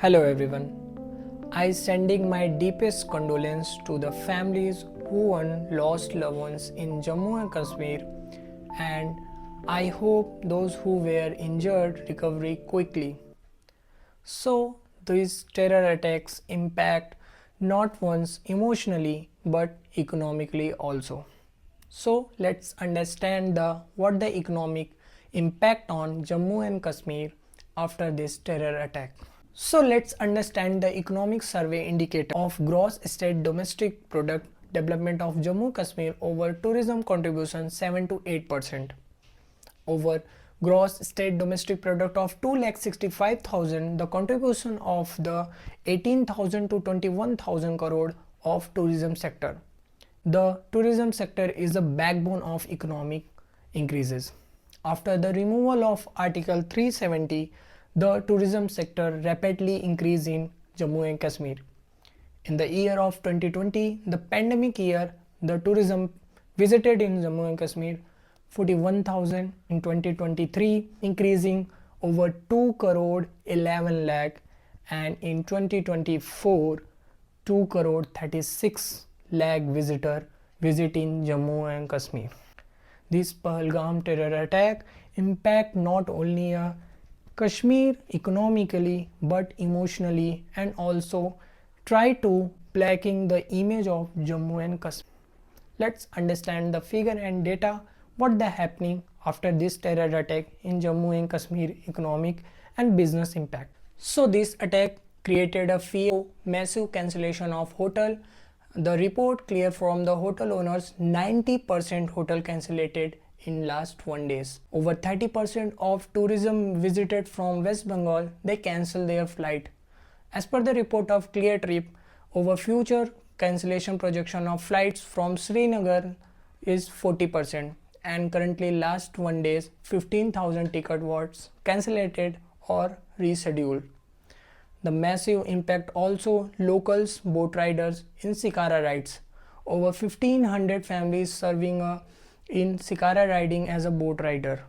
Hello everyone. I sending my deepest condolence to the families who lost loved ones in Jammu and Kashmir, and I hope those who were injured recover quickly. So these terror attacks impact not once emotionally but economically also. So let's understand what the economic impact on Jammu and Kashmir after this terror attack. So let's understand the economic survey indicator of gross state domestic product development of Jammu Kashmir over tourism contribution 7 to 8%. Over gross state domestic product of 2,65,000, the contribution of the 18,000 to 21,000 crore of tourism sector. The tourism sector is the backbone of economic increases. After the removal of Article 370, the tourism sector rapidly increased in Jammu and Kashmir. In the year of 2020, the pandemic year, the tourism visited in Jammu and Kashmir 41,000 in 2023, increasing over 2 crore 11 lakh, and in 2024 2 crore 36 lakh visitor visiting Jammu and Kashmir. This Pahalgam terror attack impact not only Kashmir economically but emotionally, and also try to blacking the image of Jammu and Kashmir. Let's understand the figure and data what the happening after this terror attack in Jammu and Kashmir economic and business impact. So this attack created a fear, massive cancellation of hotel. The report clear from the hotel owners, 90% hotel cancelled in last 1 days. Over 30% of tourism visited from West Bengal, they cancel their flight. As per the report of Clear Trip, over future cancellation projection of flights from Srinagar is 40%, and currently last 1 days 15,000 ticket was cancelled or rescheduled. The massive impact also locals boat riders in Shikara rides. Over 1500 families serving in Shikara riding as a boat rider.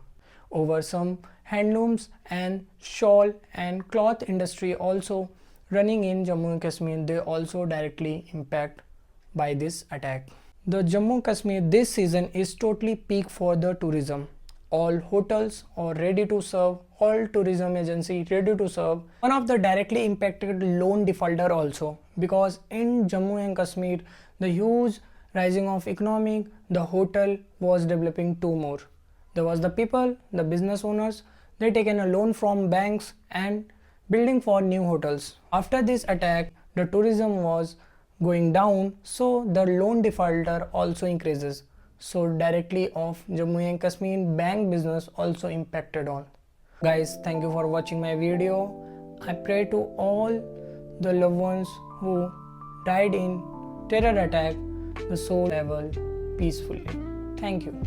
Over some handlooms and shawl and cloth industry also running in Jammu and Kashmir, they also directly impact by this attack. The Jammu Kashmir this season is totally peak for the tourism. All hotels are ready to serve, all tourism agency ready to serve. One of the directly impacted loan defaulter also, because in Jammu and Kashmir the huge rising of economic, the hotel was developing two more. There was the people, the business owners, they taken a loan from banks and building for new hotels. After this attack, the tourism was going down, so the loan defaulter also increases. So directly of Jammu and Kashmir bank business also impacted on. Guys, thank you for watching my video. I pray to all the loved ones who died in terror attack, the soul level peacefully. Thank you.